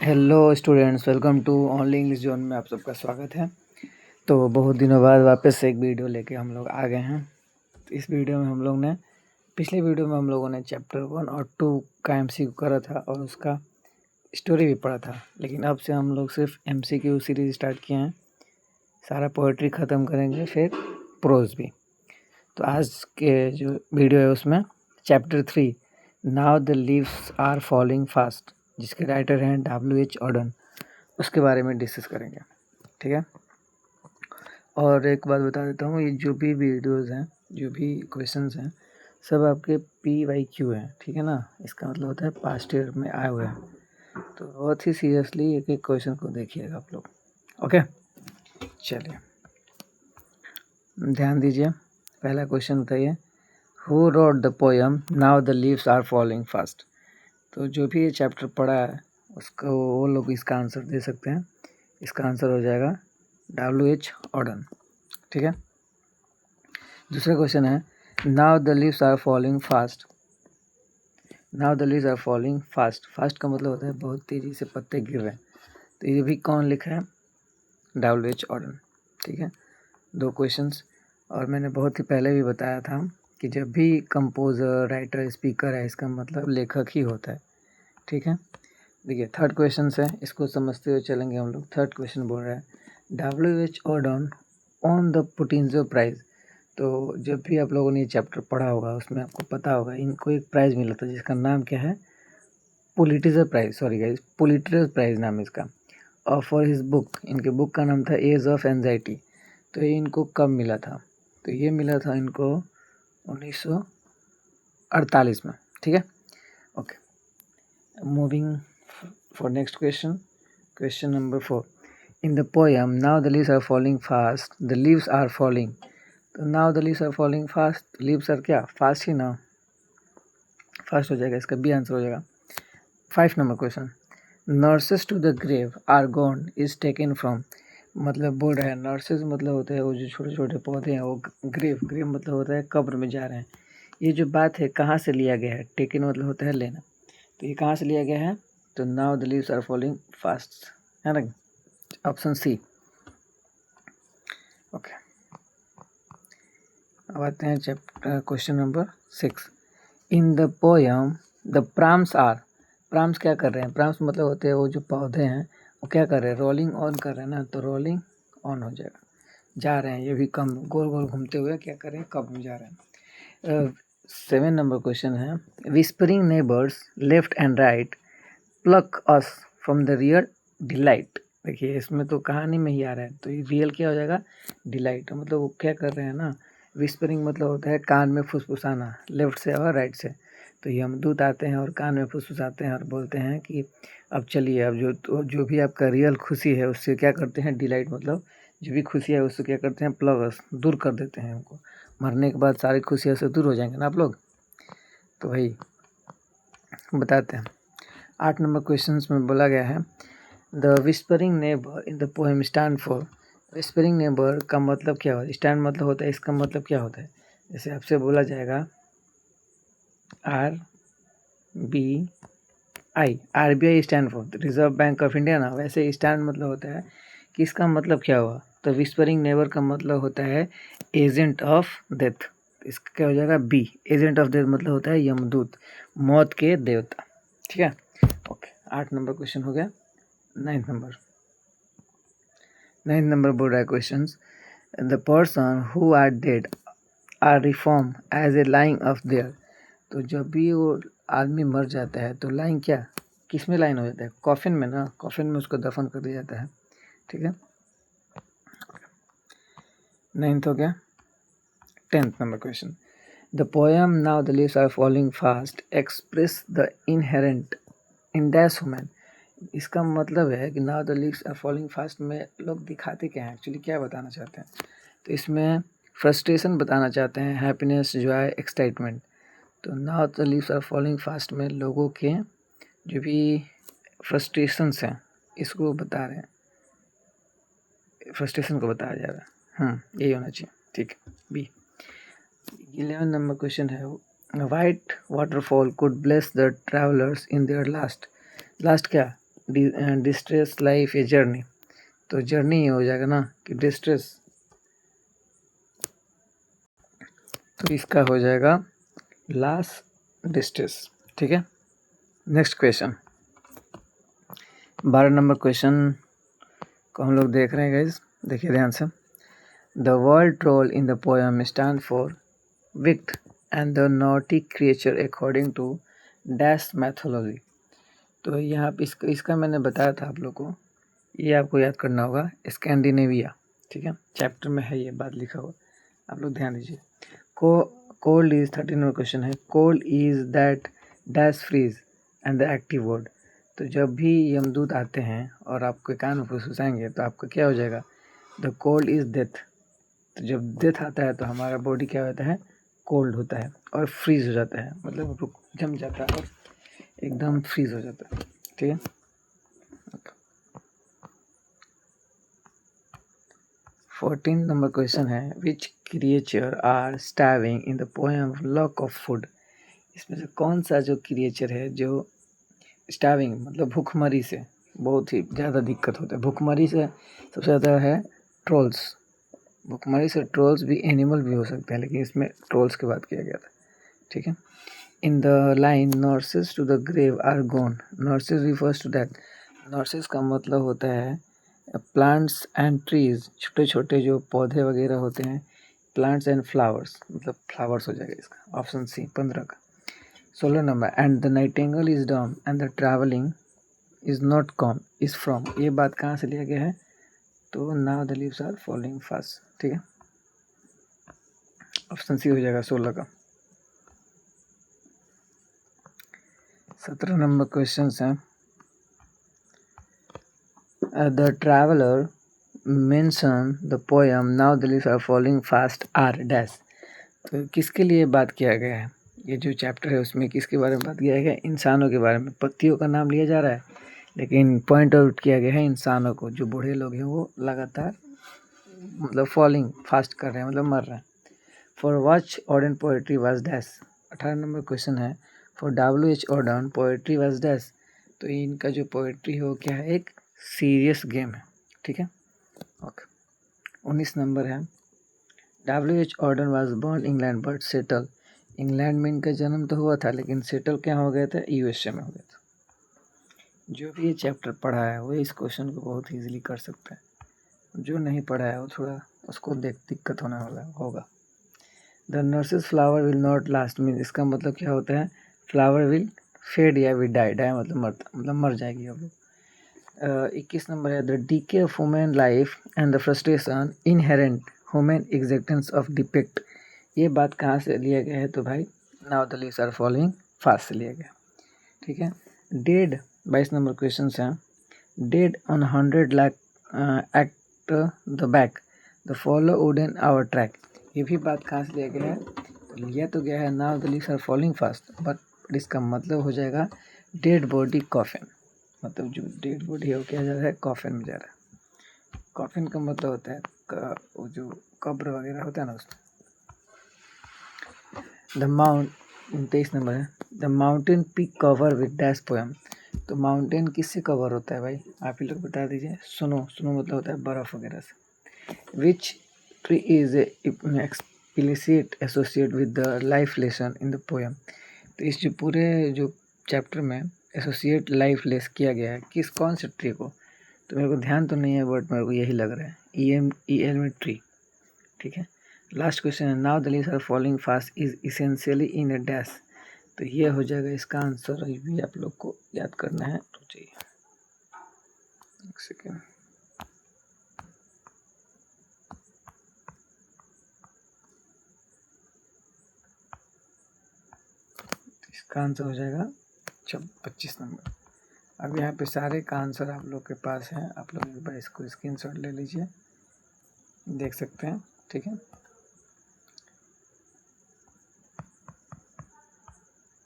Hello students, welcome to only English zone में आप सबका स्वागत है। तो बहुत दिनों बाद वापस से एक वीडियो लेके हम लोग आ गए हैं। तो इस वीडियो में हम लोग ने पिछले वीडियो में हम लोगों ने चैप्टर 1 और 2 का एमसीक्यू करा था और उसका स्टोरी भी पढ़ा था, लेकिन अब से हम लोग सिर्फ एमसीक्यू सीरीज स्टार्ट किए हैं। सारा पोइट्री ख़त्म करेंगे, फिर प्रोज भी। तो आज के जो वीडियो है उसमें chapter 3 now the leaves are falling fast, जिसके राइटर हैं W.H. ऑर्डन, उसके बारे में डिस्कस करेंगे। ठीक है। और एक बात बता देता हूँ, ये जो भी वीडियोस हैं, जो भी क्वेश्चंस हैं, सब आपके PYQ हैं। ठीक है ना। इसका मतलब होता है पास्ट ईयर में आए हुए हैं। तो बहुत ही सीरियसली एक एक क्वेश्चन को देखिएगा आप लोग। ओके, चलिए ध्यान दीजिए। पहला क्वेश्चन बताइए, who wrote the poem now the leaves are falling fast. तो जो भी ये चैप्टर पढ़ा है उसको वो लोग इसका आंसर दे सकते हैं। इसका आंसर हो जाएगा W.H. ऑर्डन। ठीक है। दूसरा क्वेश्चन है, now the leaves are falling fast. Now the leaves are falling fast, fast का मतलब होता है बहुत तेज़ी से पत्ते गिर रहे हैं। तो ये भी कौन लिखा है? W.H. ऑर्डन। ठीक है। दो क्वेश्चंस। और मैंने बहुत ही पहले भी बताया था कि जब भी कंपोज़र, राइटर, स्पीकर है, इसका मतलब लेखक ही होता है। ठीक है। देखिए थर्ड क्वेश्चन है, इसको समझते हुए चलेंगे हम लोग। थर्ड क्वेश्चन बोल रहा है W.H. Auden on the Pulitzer prize. तो जब भी आप लोगों ने ये चैप्टर पढ़ा होगा उसमें आपको पता होगा इनको एक प्राइज़ मिला था जिसका नाम क्या है? Pulitzer prize. Sorry guys, Pulitzer prize नाम है इसका। और फॉर हिज बुक, इनके बुक का नाम था एज ऑफ एंजाइटी। तो ये इनको कब मिला था? तो ये मिला था इनको 1948 में। ठीक है। Okay, moving for next question. Question number 4, in the poem now the leaves are falling fast, the leaves are falling. तो now the leaves are falling fast, leaves are क्या? फास्ट ही ना, फास्ट हो जाएगा, इसका बी आंसर हो जाएगा। 5 number question, nurses to the grave are gone is taken from. मतलब बोल रहा है नर्सेस मतलब होते हैं वो जो छोटे छोटे पौधे हैं, वो ग्रेव, ग्रेव मतलब होता है कब्र में जा रहे हैं। ये जो बात है कहाँ से लिया गया है? टेकन मतलब होता है लेना। तो ये कहाँ से लिया गया है? तो now the leaves are falling fast है ना, ऑप्शन सी। ओके, अब आते हैं chapter question number 6, in the poem the prams are. Prams क्या कर रहे हैं? प्राम्स मतलब होते हैं वो जो पौधे हैं वो क्या कर रहे हैं? रोलिंग ऑन कर रहे हैं ना, तो रोलिंग ऑन हो जाएगा। जा रहे हैं, ये भी कम गोल गोल घूमते हुए क्या कर रहे हैं? कब में जा रहे हैं। 7 नंबर क्वेश्चन है, whispering neighbours left and right pluck us from the real delight. देखिए इसमें तो कहानी में ही आ रहा है, तो ये रियल क्या हो जाएगा? डिलाइट। मतलब वो क्या कर रहे हैं ना, विस्परिंग मतलब होता है कान में फुसफुसाना, लेफ्ट से और राइट से। तो यमदूत आते हैं और कान में फुसफुसाते हैं और बोलते हैं कि अब चलिए, अब जो भी आपका रियल खुशी है उससे क्या करते हैं? डिलाइट मतलब जो भी खुशी है उससे क्या करते हैं? प्लस दूर कर देते हैं उनको। मरने के बाद सारी खुशियाँ से दूर हो जाएंगे ना आप लोग। तो वही बताते हैं। 8 नंबर क्वेश्चन में बोला गया है, the whispering neighbour in the poem stand for. Whispering neighbour का मतलब क्या होता है? स्टैंड मतलब होता है, इसका मतलब क्या होता है? जैसे आपसे बोला जाएगा RBI stand for reserve bank of India ना, वैसे स्टैंड मतलब होता है कि इसका मतलब क्या हुआ? तो विस्परिंग नेबर का मतलब होता है एजेंट ऑफ डेथ। इसका क्या हो जाएगा? बी। एजेंट ऑफ डेथ मतलब होता है यमदूत, मौत के देवता। ठीक है। ओके, 8 नंबर क्वेश्चन हो गया। 9th नंबर बोल रहा है question, the person who are dead are reform as a lying of their. तो जब भी वो आदमी मर जाता है तो लाइन क्या, किस में लाइन हो जाता है? कॉफिन में ना, कॉफिन में उसको दफन कर दिया जाता है। ठीक है। 9th हो गया। 10th number question, the poem now the leaves are falling fast express the inherent in dash women. इसका मतलब है कि now the leaves are falling fast में लोग दिखाते क्या हैं? एक्चुअली क्या बताना चाहते हैं? तो इसमें फ्रस्ट्रेशन बताना चाहते हैं, हैप्पीनेस, जॉय, एक्साइटमेंट। तो now the leaves are falling fast में लोगों के जो भी फ्रस्ट्रेशंस हैं इसको बता रहे हैं, फ्रस्ट्रेशन को बताया जा रहा है। यही होना चाहिए। ठीक है, बी। 11 नंबर क्वेश्चन है, white waterfall could bless the travellers in their last. Last क्या? डिस्ट्रेस लाइफ ए जर्नी, तो जर्नी हो जाएगा ना कि डिस्ट्रेस, तो इसका हो जाएगा लास्ट डिस्ट्रेस। ठीक है, नेक्स्ट क्वेश्चन 12 नंबर क्वेश्चन को हम लोग देख रहे हैं गाइज, देखिए ध्यान से। The word troll in the poem stand for wicked and the naughty creature according to dash mythology. तो यहाँ पे इसका मैंने बताया था आप लोग को, ये आपको याद करना होगा, स्कैंडिनेविया। ठीक है, चैप्टर में है ये बात लिखा हुआ, आप लोग ध्यान दीजिए। कोल्ड इज 13 नंबर क्वेश्चन है, cold is that dash freeze and the active word. तो जब भी यमदूत आते हैं और आपके कान में फुसफुसाएंगे तो आपका क्या हो जाएगा, द कोल्ड इज डेथ। तो जब डेथ आता है तो हमारा बॉडी क्या होता है, कोल्ड होता है और फ्रीज हो जाता है, मतलब रुक जम जाता है और एकदम फ्रीज हो जाता है। ठीक है, 14 नंबर क्वेश्चन है, which creature are starving in the poem lack of food. इसमें से कौन सा जो क्रिएचर है जो स्टार्विंग मतलब भूखमरी से बहुत ही ज़्यादा दिक्कत होता है। भूखमरी से सबसे ज़्यादा है ट्रोल्स, भूखमरी से ट्रोल्स भी एनिमल भी हो सकते हैं, लेकिन इसमें ट्रोल्स की बात किया गया था। ठीक है, in the line nurses to the grave are gone, nurses refers to that. Nurses का मतलब होता है प्लांट्स एंड ट्रीज, छोटे छोटे जो पौधे वगैरह होते हैं, प्लांट्स एंड फ्लावर्स, मतलब फ्लावर्स हो जाएगा इसका, ऑप्शन सी 15 का। 16 number, and the nightingale is dumb and the travelling is not come is from, ये बात कहाँ से लिया गया है, तो now the leaves are falling fast. ठीक है, ऑप्शन सी हो जाएगा 16 का। 17 नंबर क्वेश्चन है, the traveller mention the poem now the leaves are falling fast are dash. तो किसके लिए बात किया गया है, ये जो चैप्टर है उसमें किसके बारे में बात किया गया है, इंसानों के बारे में। पत्तियों का नाम लिया जा रहा है लेकिन पॉइंट आउट किया गया है इंसानों को, जो बूढ़े लोग हैं वो लगातार मतलब फॉलिंग फास्ट कर रहे हैं, मतलब मर रहे हैं। For watch Auden poetry was dash. 18 number question है, for WH Auden poetry was dash. तो इनका जो पोएट्री है वो क्या है, एक सीरियस गेम है। ठीक है, ओके। 19 नंबर है, WH Auden was born England but settle. England में इनका जन्म तो हुआ था लेकिन सेटल क्या हो गया था, USA में हो गया था। जो भी ये चैप्टर पढ़ा है वो इस क्वेश्चन को बहुत ईजिली कर सकता है, जो नहीं पढ़ा है वो थोड़ा उसको दिक्कत होने वाला होगा। The nurses flower will not last mean, इसका मतलब क्या होता है, फ्लावर विल फेड या विल डाई, डाई मतलब मरता, मतलब मर जाएगी अब लोग। 21 नंबर है, the decay of human life and the frustration inherent human existence of depict. ये बात कहाँ से लिया गया है, तो भाई now the leaves are falling fast से लिया गया। ठीक है, डेड 22 नंबर क्वेश्चन है, dead on 100 lakh act the back the follow wooden our track. ये भी बात कहाँ से लिया गया है, तो लिया तो गया है now the leaves are falling fast, but इसका मतलब हो जाएगा डेड बॉडी कॉफिन, मतलब जो डेड बॉडी है वो क्या जा रहा है, कॉफिन में जा रहा है। कॉफिन का मतलब होता है वो जो कब्र वगैरह होता है ना उसमें। द माउंट 23 नंबर है, the mountain peak cover with dash poem. तो माउंटेन किससे कवर होता है भाई, आप ही लोग बता दीजिए। सुनो सुनो मतलब होता है बर्फ़ वगैरह से। Which tree is explicit associate with the life lesson in the poem. तो इस जो पूरे जो चैप्टर में एसोसिएट लाइफ लेस किया गया है किस कौन से ट्री को, तो मेरे को ध्यान तो नहीं है बट मेरे को यही लग रहा है EL में ट्री। ठीक है, लास्ट क्वेश्चन है, now the leaves are falling fast is essentially in a dash. तो ये हो जाएगा इसका आंसर, ये भी आप लोग को याद करना है। तो चाहिए एक सेकेंड, इसका आंसर हो जाएगा 25 नंबर। अब यहाँ पे सारे का आंसर आप लोग के पास है, आप लोग एक बार इसको स्क्रीनशॉट ले लीजिए, देख सकते हैं। ठीक है,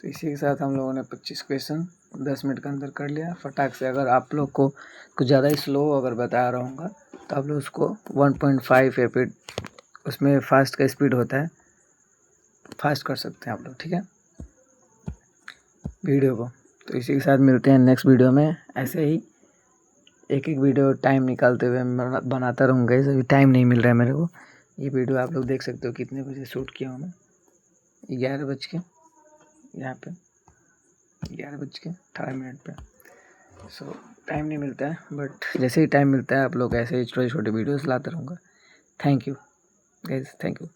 तो इसी के साथ हम लोगों ने 25 क्वेश्चन 10 मिनट के अंदर कर लिया फटाक से। अगर आप लोग को कुछ ज़्यादा ही स्लो अगर बता रहा हूँ तो आप लोग उसको 1.5 एपिड उसमें फास्ट का स्पीड होता है, फास्ट कर सकते हैं आप लोग। ठीक है, वीडियो को। तो इसी के साथ मिलते हैं नेक्स्ट वीडियो में ऐसे ही एक एक वीडियो टाइम निकालते हुए मैं बनाता रहूँगा। इस अभी टाइम नहीं मिल रहा है मेरे को। ये वीडियो आप लोग देख सकते हो कितने बजे शूट किया हूँ मैं, 11 बज के यहाँ पे 11:18 पे। सो टाइम नहीं मिलता है, बट जैसे ही टाइम मिलता है आप लोग ऐसे ही छोटे छोटे वीडियोस लाता रहूँगा। Thank you guys, thank you.